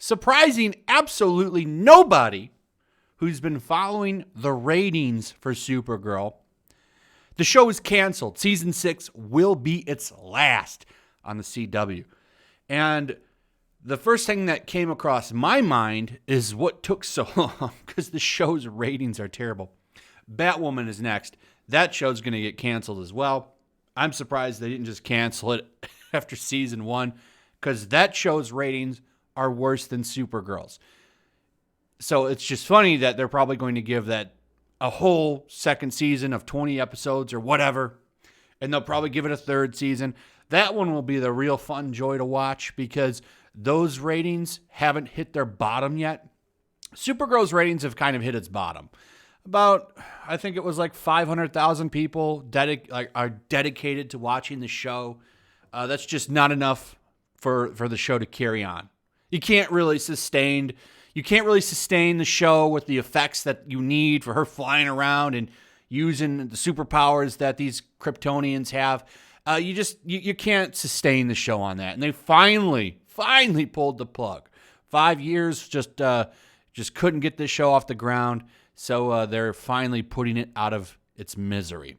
surprising absolutely nobody who's been following the ratings for Supergirl, the show is canceled. Season 6 will be its last on the CW. And the first thing that came across my mind is what took so long, because the show's ratings are terrible. Batwoman is next. That show's going to get canceled as well. I'm surprised they didn't just cancel it after season 1, because that show's ratings are worse than Supergirl's. So it's just funny that they're probably going to give that a whole second season of 20 episodes or whatever, and they'll probably give it a third season. That one will be the real fun joy to watch, because those ratings haven't hit their bottom yet. Supergirl's ratings have kind of hit its bottom. About, I think it was like 500,000 people are dedicated to watching the show. That's just not enough for the show to carry on. You can't really sustain the show with the effects that you need for her flying around and using the superpowers that these Kryptonians have. You can't sustain the show on that. And they finally pulled the plug. 5 years just couldn't get this show off the ground. So they're finally putting it out of its misery.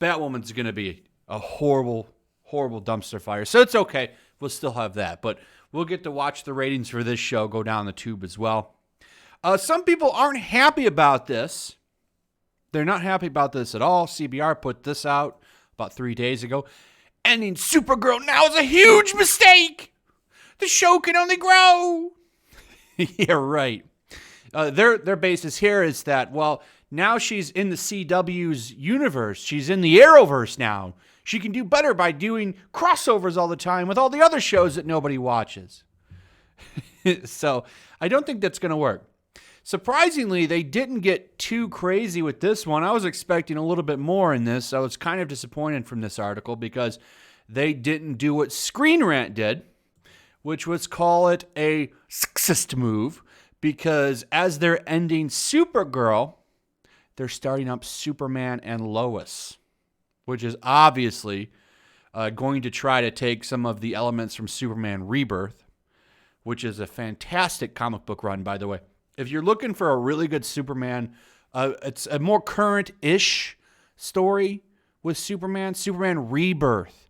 Batwoman's going to be a horrible, horrible dumpster fire. So it's okay. We'll still have that. But we'll get to watch the ratings for this show go down the tube as well. Some people aren't happy about this. They're not happy about this at all. CBR put this out about 3 days ago. Ending Supergirl now is a huge mistake. The show can only grow. Yeah, right. Their basis here is that, well, now she's in the CW's universe. She's in the Arrowverse now. She can do better by doing crossovers all the time with all the other shows that nobody watches. So I don't think that's going to work. Surprisingly, they didn't get too crazy with this one. I was expecting a little bit more in this. I was kind of disappointed from this article because they didn't do what Screen Rant did, which was call it a sexist move, because as they're ending Supergirl, they're starting up Superman and Lois, which is obviously going to try to take some of the elements from Superman Rebirth, which is a fantastic comic book run, by the way. If you're looking for a really good Superman, it's a more current-ish story with Superman Rebirth.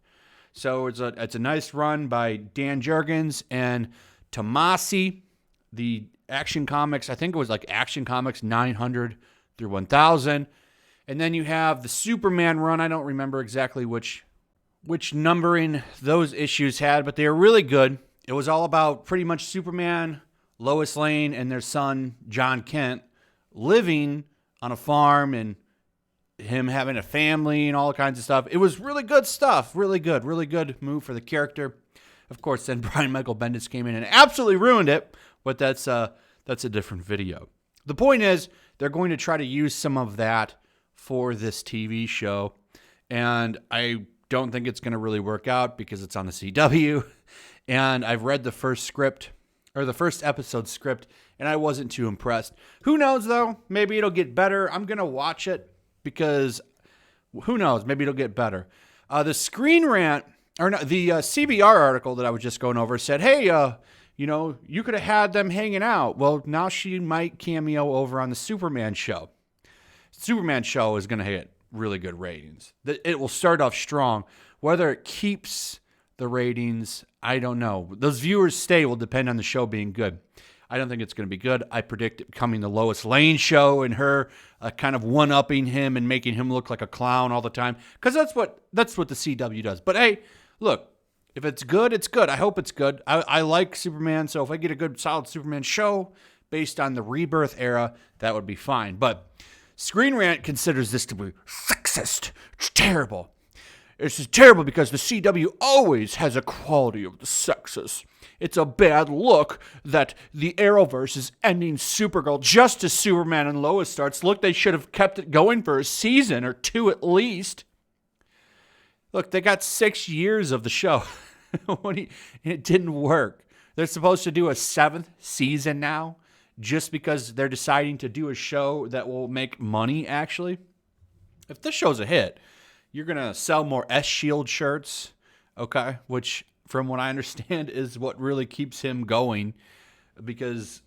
So it's a nice run by Dan Jurgens and Tomasi. The Action Comics, I think it was like Action Comics 900 through 1000. And then you have the Superman run. I don't remember exactly which numbering those issues had, but they were really good. It was all about pretty much Superman, Lois Lane, and their son, John Kent, living on a farm and him having a family and all kinds of stuff. It was really good stuff. Really good move for the character. Of course, then Brian Michael Bendis came in and absolutely ruined it, but that's a different video. The point is, they're going to try to use some of that for this TV show, and I don't think it's going to really work out because it's on the CW, and I've read the first episode script, and I wasn't too impressed. Who knows, though? Maybe it'll get better. I'm going to watch it because who knows? Maybe it'll get better. The CBR article that I was just going over said, hey, you could have had them hanging out. Well, now she might cameo over on the Superman show. Superman show is going to hit really good ratings. It will start off strong. Whether it keeps the ratings, I don't know. Those viewers stay will depend on the show being good. I don't think it's going to be good. I predict it becoming the Lois Lane show and her kind of one-upping him and making him look like a clown all the time. Because that's what the CW does. But hey, look, if it's good, it's good. I hope it's good. I like Superman, so if I get a good, solid Superman show based on the Rebirth era, that would be fine. But Screen Rant considers this to be sexist. It's terrible. This is terrible because the CW always has a quality of the sexist. It's a bad look that the Arrowverse is ending Supergirl just as Superman and Lois starts. Look, they should have kept it going for a season or two at least. Look, they got 6 years of the show. It didn't work. They're supposed to do a 7th season now just because they're deciding to do a show that will make money, actually. If this show's a hit, you're going to sell more S-Shield shirts, okay? Which, from what I understand, is what really keeps him going. because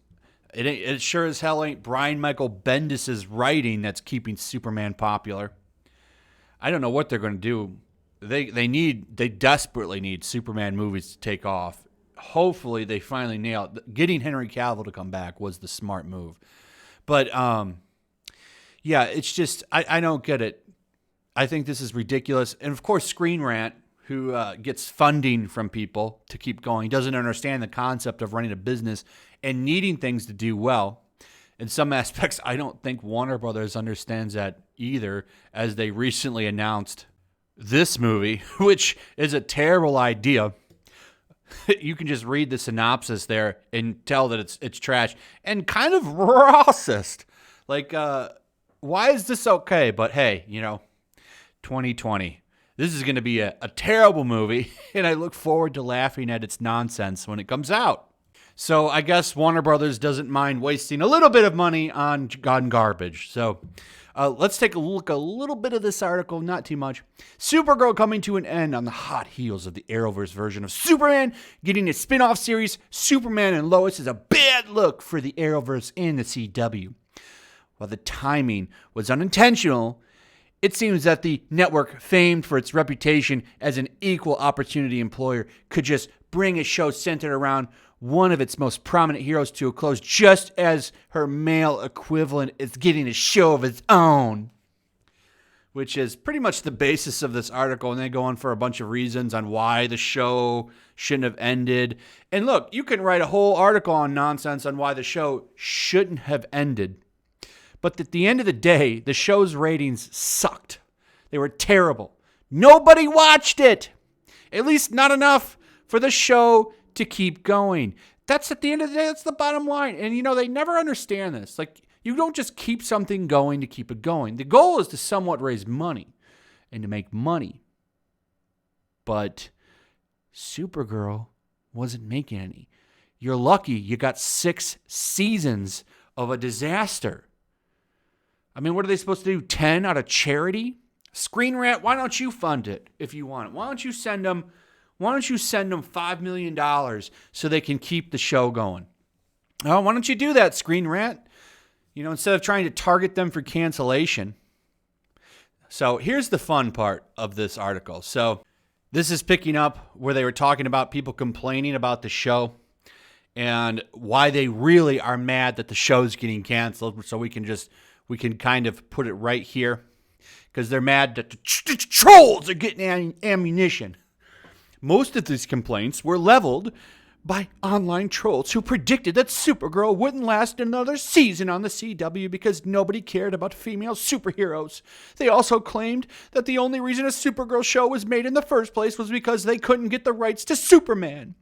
it sure as hell ain't Brian Michael Bendis' writing that's keeping Superman popular. I don't know what they're going to do. They desperately need Superman movies to take off. Hopefully they finally nail it. Getting Henry Cavill to come back was the smart move. But yeah, it's just I don't get it. I think this is ridiculous. And of course, Screen Rant, who gets funding from people to keep going, doesn't understand the concept of running a business and needing things to do well. In some aspects, I don't think Warner Brothers understands that either, as they recently announced this movie, which is a terrible idea. You can just read the synopsis there and tell that it's trash and kind of racist. Like, why is this okay? But hey, 2020. This is going to be a terrible movie, and I look forward to laughing at its nonsense when it comes out. So I guess Warner Brothers doesn't mind wasting a little bit of money on garbage. So let's take a look a little bit of this article, not too much. Supergirl coming to an end on the hot heels of the Arrowverse version of Superman. Getting a spin-off series, Superman and Lois, is a bad look for the Arrowverse and the CW. While the timing was unintentional, it seems that the network, famed for its reputation as an equal opportunity employer, could just bring a show centered around one of its most prominent heroes to a close, just as her male equivalent is getting a show of its own. Which is pretty much the basis of this article, and they go on for a bunch of reasons on why the show shouldn't have ended. And look, you can write a whole article on nonsense on why the show shouldn't have ended. But at the end of the day, the show's ratings sucked. They were terrible. Nobody watched it. At least not enough for the show to keep going. That's at the end of the day, that's the bottom line. And they never understand this. Like, you don't just keep something going to keep it going. The goal is to somewhat raise money and to make money. But Supergirl wasn't making any. You're lucky you got 6 seasons of a disaster. I mean, what are they supposed to do? 10 out of charity? Screen Rant, why don't you fund it if you want it? Why don't you send them $5 million so they can keep the show going? Oh, why don't you do that, Screen Rant? Instead of trying to target them for cancellation. So here's the fun part of this article. So this is picking up where they were talking about people complaining about the show and why they really are mad that the show's getting canceled. So we can kind of put it right here because they're mad that the trolls are getting ammunition. Most of these complaints were leveled by online trolls who predicted that Supergirl wouldn't last another season on the CW because nobody cared about female superheroes. They also claimed that the only reason a Supergirl show was made in the first place was because they couldn't get the rights to Superman.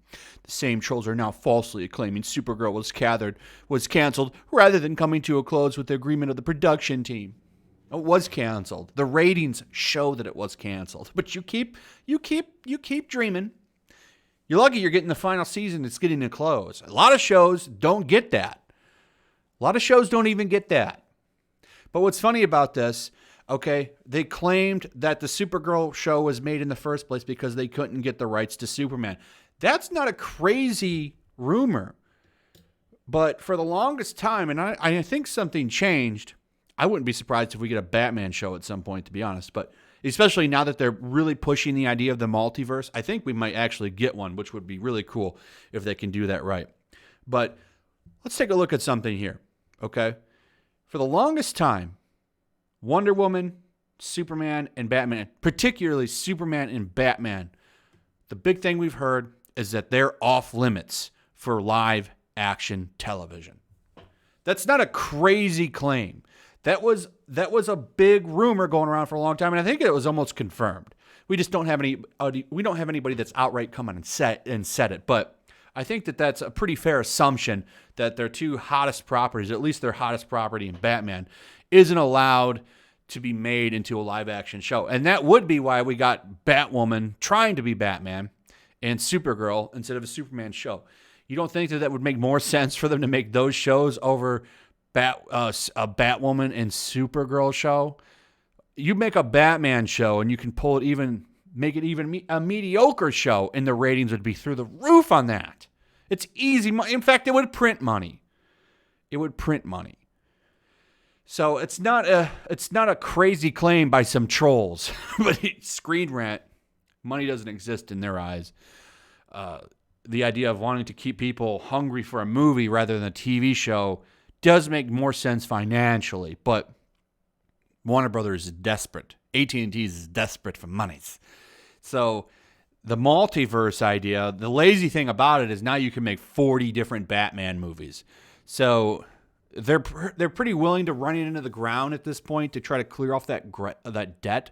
The same trolls are now falsely claiming Supergirl was canceled rather than coming to a close with the agreement of the production team. It was canceled. The ratings show that it was canceled. But you keep dreaming. You're lucky you're getting the final season that's getting a close. A lot of shows don't get that. A lot of shows don't even get that. But what's funny about this, okay, they claimed that the Supergirl show was made in the first place because they couldn't get the rights to Superman. That's not a crazy rumor. But for the longest time, and I think something changed. I wouldn't be surprised if we get a Batman show at some point, to be honest. But especially now that they're really pushing the idea of the multiverse, I think we might actually get one, which would be really cool if they can do that right. But let's take a look at something here, okay? For the longest time, Wonder Woman, Superman, and Batman, particularly Superman and Batman, the big thing we've heard is that they're off limits for live action television. That's not a crazy claim. That was a big rumor going around for a long time, and I think it was almost confirmed. We just don't have anybody that's outright come on and said it. But I think that's a pretty fair assumption that their two hottest properties, at least their hottest property in Batman, isn't allowed to be made into a live action show. And that would be why we got Batwoman trying to be Batman and Supergirl instead of a Superman show. You don't think that would make more sense for them to make those shows over a Batwoman and Supergirl show? You make a Batman show and you can make it even a mediocre show, and the ratings would be through the roof on that. It's easy money. In fact, it would print money. It would print money. So it's not a crazy claim by some trolls, but Screen Rant, money doesn't exist in their eyes. The idea of wanting to keep people hungry for a movie rather than a TV show does make more sense financially, but Warner Brothers is desperate. AT&T is desperate for monies. So the multiverse idea, the lazy thing about it is now you can make 40 different Batman movies. So they're pretty willing to run it into the ground at this point to try to clear off that debt.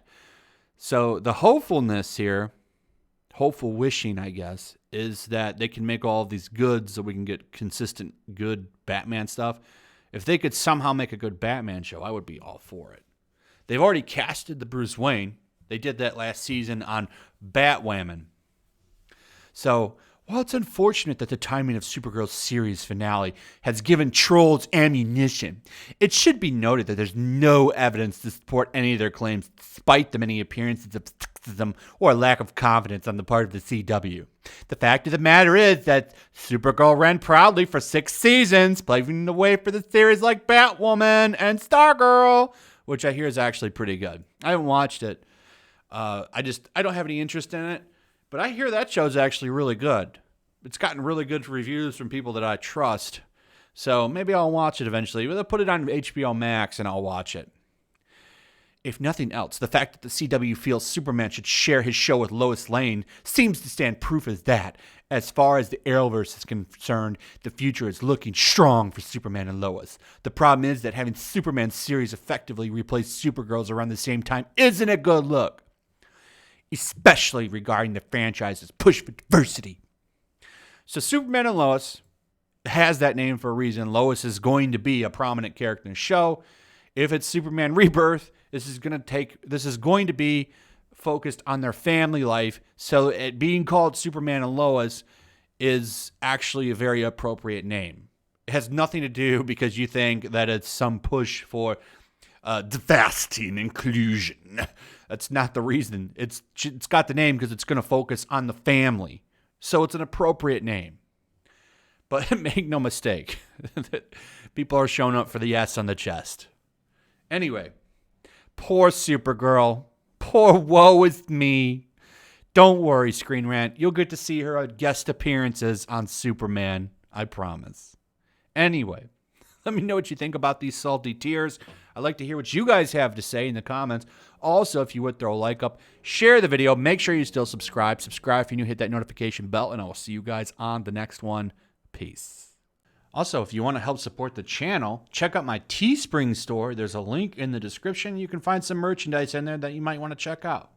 So the hopefulness here, hopeful wishing, I guess, is that they can make all of these goods so we can get consistent good Batman stuff. If they could somehow make a good Batman show, I would be all for it. They've already casted the Bruce Wayne. They did that last season on Batwoman. So while it's unfortunate that the timing of Supergirl's series finale has given trolls ammunition, it should be noted that there's no evidence to support any of their claims, despite the many appearances of skepticism or lack of confidence on the part of the CW. The fact of the matter is that Supergirl ran proudly for 6 seasons, paving the way for the series like Batwoman and Stargirl, which I hear is actually pretty good. I haven't watched it. I don't have any interest in it. But I hear that show's actually really good. It's gotten really good reviews from people that I trust. So maybe I'll watch it eventually. They'll put it on HBO Max and I'll watch it. If nothing else, the fact that the CW feels Superman should share his show with Lois Lane seems to stand proof as that. As far as the Arrowverse is concerned, the future is looking strong for Superman and Lois. The problem is that having Superman's series effectively replace Supergirl's around the same time isn't a good look, especially regarding the franchise's push for diversity. So Superman and Lois has that name for a reason. Lois is going to be a prominent character in the show. If it's Superman Rebirth, this is going to be focused on their family life. So it being called Superman and Lois is actually a very appropriate name. It has nothing to do because you think that it's some push for diversity and inclusion. That's not the reason. It's got the name because it's going to focus on the family. So it's an appropriate name. But make no mistake, people are showing up for the S on the chest. Anyway, poor Supergirl. Poor woe is me. Don't worry, Screen Rant. You'll get to see her guest appearances on Superman. I promise. Anyway, let me know what you think about these salty tears. I'd like to hear what you guys have to say in the comments. Also, if you would throw a like up, share the video. Make sure you still subscribe. Subscribe if you're new. Hit that notification bell, and I will see you guys on the next one. Peace. Also, if you want to help support the channel, check out my Teespring store. There's a link in the description. You can find some merchandise in there that you might want to check out.